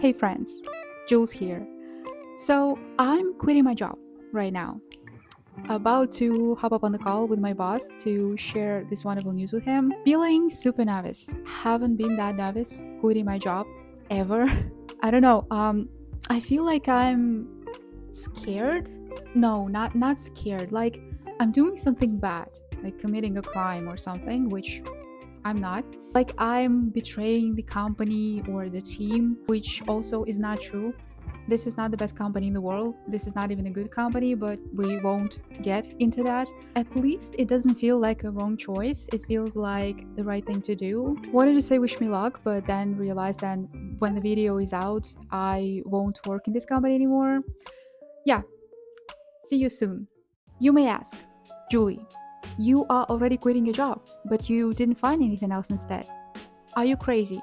Hey friends, Jules here. So I'm quitting my job right now. About to hop up on the call with my boss to share this wonderful news with him. Feeling super nervous. Haven't been that nervous quitting my job ever. I don't know. I feel like I'm scared. No, not scared. Like I'm doing something bad, like committing a crime or something, which I'm not. Like I'm betraying the company or the team, which also is not true. This is not the best company in the world. This is not even a good company, but we won't get into that. At least it doesn't feel like a wrong choice. It feels like the right thing to do. Wanted to say wish me luck, but then realized then when the video is out, I won't work in this company anymore. Yeah, see you soon. You may ask, Julie, you are already quitting your job, but you didn't find anything else instead. Are you crazy?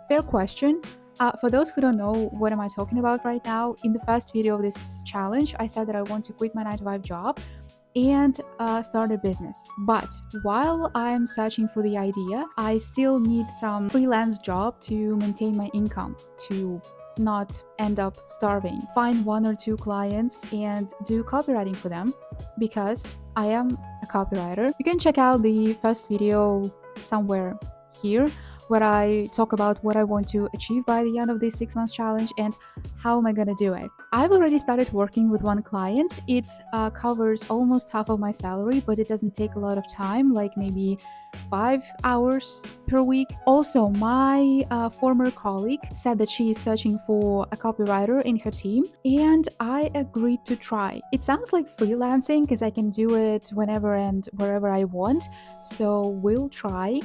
Fair question. For those who don't know what am I talking about right now, in the first video of this challenge, I said that I want to quit my 9 to 5 job and start a business. But while I'm searching for the idea, I still need some freelance job to maintain my income, to not end up starving. Find one or two clients and do copywriting for them because I am a copywriter. You can check out the first video somewhere here where I talk about what I want to achieve by the end of this 6 months challenge and how am I gonna do it. I've already started working with one client. It covers almost half of my salary, but it doesn't take a lot of time, like maybe 5 hours per week. Also, my former colleague said that she is searching for a copywriter in her team, and I agreed to try. It sounds like freelancing because I can do it whenever and wherever I want, so we'll try.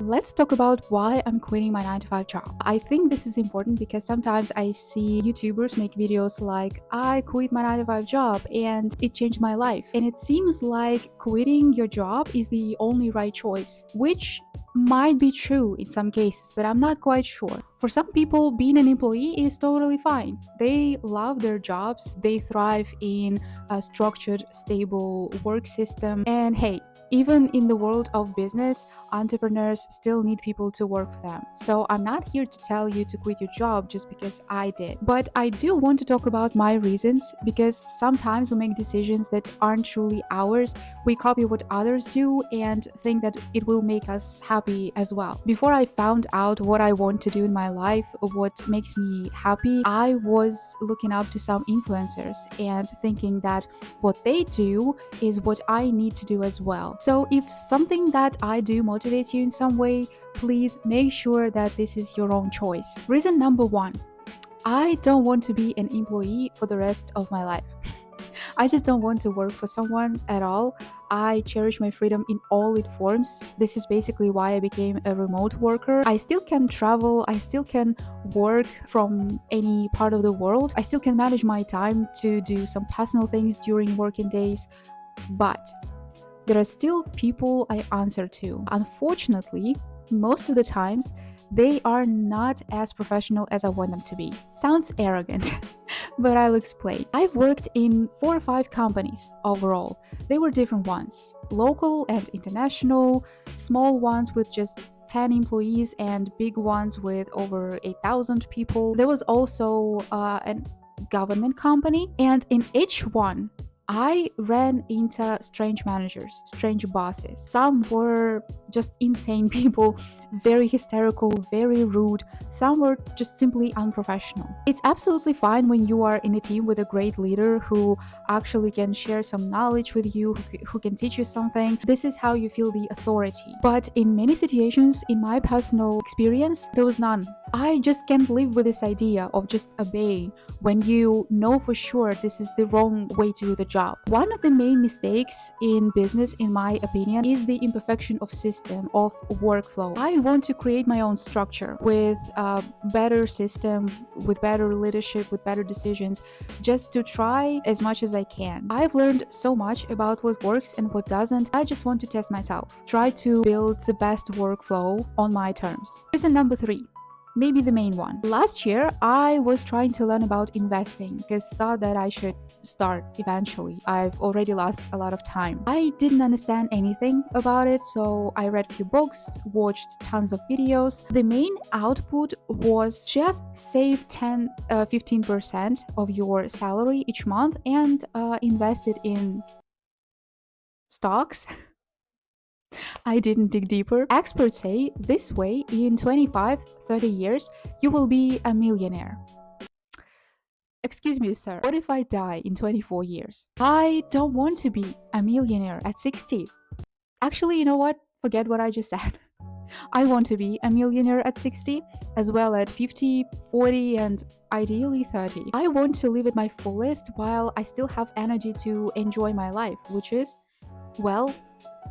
Let's talk about why I'm quitting my 9 to 5 job. I think this is important because sometimes I see YouTubers make videos like, I quit my 9 to 5 job and it changed my life. And it seems like quitting your job is the only right choice, which might be true in some cases, but I'm not quite sure. For some people, being an employee is totally fine. They love their jobs, they thrive in a structured, stable work system. And hey, even in the world of business, entrepreneurs still need people to work for them. So I'm not here to tell you to quit your job just because I did. But I do want to talk about my reasons because sometimes we make decisions that aren't truly ours. We copy what others do and think that it will make us happy as well. Before I found out what I want to do in my life, what makes me happy, I was looking up to some influencers and thinking that what they do is what I need to do as well. So if something that I do motivates you in some way, please make sure that this is your own choice. Reason number one, I don't want to be an employee for the rest of my life. I just don't want to work for someone at all. I cherish my freedom in all its forms. This is basically why I became a remote worker. I still can travel, I still can work from any part of the world. I still can manage my time to do some personal things during working days, but there are still people I answer to. Unfortunately, most of the times, they are not as professional as I want them to be. Sounds arrogant, but I'll explain. I've worked in 4 or 5 companies overall. They were different ones, local and international, small ones with just 10 employees and big ones with over 8,000 people. There was also a government company, and in each one, I ran into strange managers, strange bosses. Some were just insane people, very hysterical, very rude. Some were just simply unprofessional. It's absolutely fine when you are in a team with a great leader who actually can share some knowledge with you, who can teach you something. This is how you feel the authority. But in many situations, in my personal experience, there was none. I just can't live with this idea of just obeying when you know for sure this is the wrong way to do the job. One of the main mistakes in business, in my opinion, is the imperfection of system, of workflow. I want to create my own structure with a better system, with better leadership, with better decisions, just to try as much as I can. I've learned so much about what works and what doesn't. I just want to test myself, try to build the best workflow on my terms. Reason number 3. maybe the main one. Last year, I was trying to learn about investing because thought that I should start eventually. I've already lost a lot of time. I didn't understand anything about it, so I read few books, watched tons of videos. The main output was just save 15% of your salary each month and invest it in stocks. I didn't dig deeper. Experts say this way, in 25, 30 years, you will be a millionaire. Excuse me, sir, what if I die in 24 years? I don't want to be a millionaire at 60. Actually, you know what? Forget what I just said. I want to be a millionaire at 60, as well at 50, 40, and ideally 30. I want to live at my fullest while I still have energy to enjoy my life, which is, well,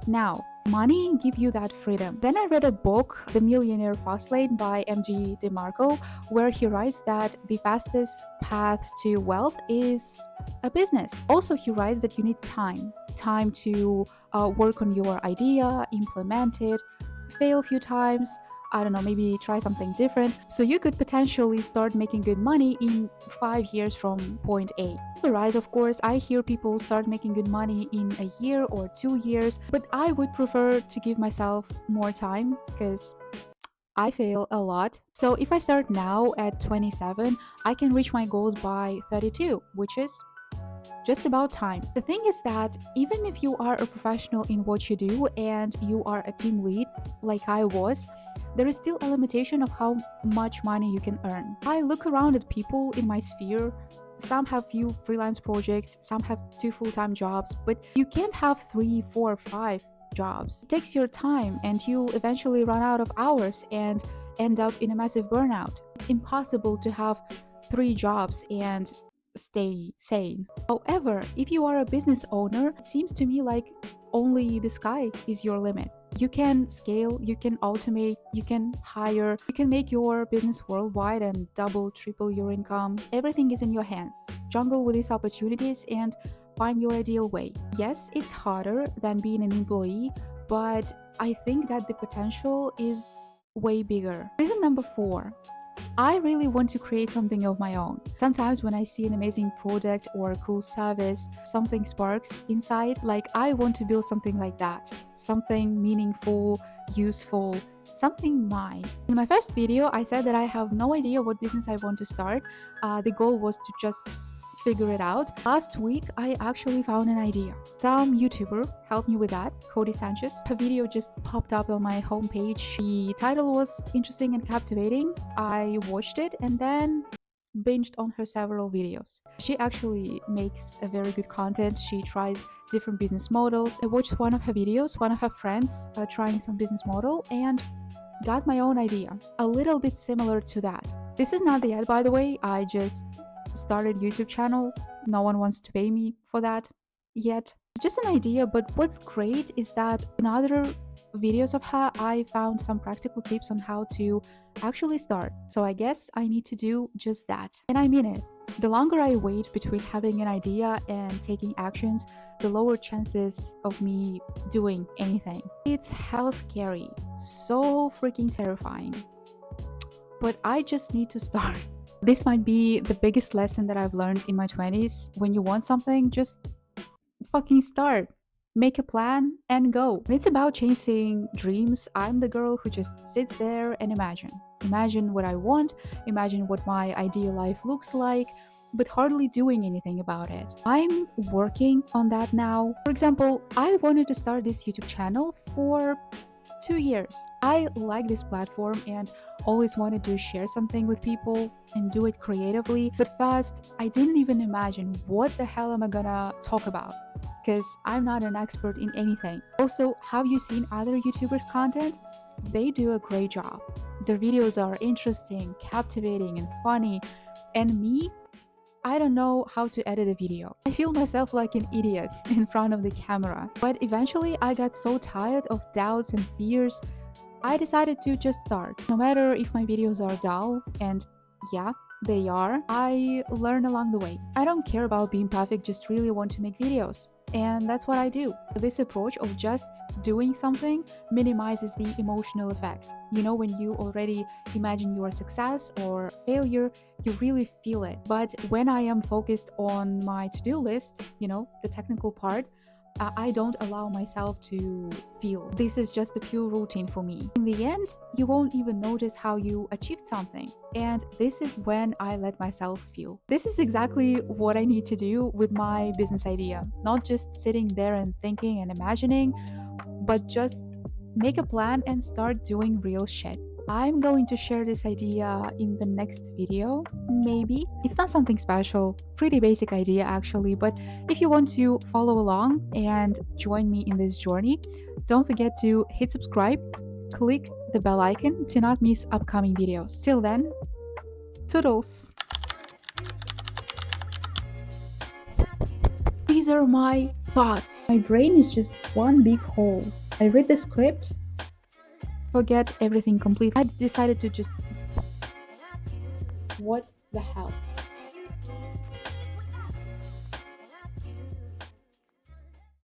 now. Money give you that freedom. Then I read a book, The Millionaire Fastlane by MG DeMarco, where he writes that the fastest path to wealth is a business. Also, he writes that you need time to work on your idea, implement it, fail a few times, I don't know, maybe try something different. So you could potentially start making good money in 5 years from point A. The rise, of course, I hear people start making good money in a year or 2 years, but I would prefer to give myself more time because I fail a lot. So if I start now at 27, I can reach my goals by 32, which is just about time. The thing is that even if you are a professional in what you do and you are a team lead like I was, there is still a limitation of how much money you can earn. I look around at people in my sphere. Some have few freelance projects, some have 2 full-time jobs, but you can't have 3, 4, 5 jobs. It takes your time and you'll eventually run out of hours and end up in a massive burnout. It's impossible to have 3 jobs and stay sane. However, if you are a business owner, it seems to me like only the sky is your limit. You can scale, you can automate, you can hire, you can make your business worldwide and double, triple your income. Everything is in your hands. Jungle with these opportunities and find your ideal way. Yes, it's harder than being an employee, but I think that the potential is way bigger. Reason number 4. I really want to create something of my own. Sometimes when I see an amazing product or a cool service, something sparks inside, like I want to build something like that. Something meaningful, useful, something mine. In my first video, I said that I have no idea what business I want to start. The goal was to just figure it out. Last week, I actually found an idea. Some YouTuber helped me with that, Cody Sanchez. Her video just popped up on my homepage. The title was interesting and captivating. I watched it and then binged on her several videos. She actually makes a very good content. She tries different business models. I watched one of her videos, one of her friends trying some business model, and got my own idea. A little bit similar to that. This is not the ad, by the way. I just started YouTube channel. No one wants to pay me for that yet. It's just an idea, but what's great is that in other videos of her, I found some practical tips on how to actually start. So I guess I need to do just that. And I mean it. The longer I wait between having an idea and taking actions, the lower chances of me doing anything. It's hell scary. So freaking terrifying. But I just need to start. This might be the biggest lesson that I've learned in my 20s. When you want something, just fucking start. Make a plan and go. When it's about chasing dreams, I'm the girl who just sits there and imagine. Imagine what I want, imagine what my ideal life looks like, but hardly doing anything about it. I'm working on that now. For example, I wanted to start this YouTube channel for 2 years. I like this platform and always wanted to share something with people and do it creatively. But first, I didn't even imagine what the hell am I gonna talk about, because I'm not an expert in anything. Also, have you seen other YouTubers' content? They do a great job. Their videos are interesting, captivating, and funny. And me, I don't know how to edit a video. I feel myself like an idiot in front of the camera. But eventually I got so tired of doubts and fears, I decided to just start. No matter if my videos are dull, and yeah, they are, I learn along the way. I don't care about being perfect, just really want to make videos. And that's what I do. This approach of just doing something minimizes the emotional effect. You know, when you already imagine your success or failure, you really feel it. But when I am focused on my to do list, the technical part, I don't allow myself to feel. This is just the pure routine for me. In the end, you won't even notice how you achieved something. And this is when I let myself feel. This is exactly what I need to do with my business idea. Not just sitting there and thinking and imagining, but just make a plan and start doing real shit. I'm going to share this idea in the next video, maybe. It's not something special, pretty basic idea actually, but if you want to follow along and join me in this journey, don't forget to hit subscribe, click the bell icon to not miss upcoming videos. Till then, toodles! These are my thoughts. My brain is just one big hole. I read the script, forget everything completely. I decided to just. What the hell?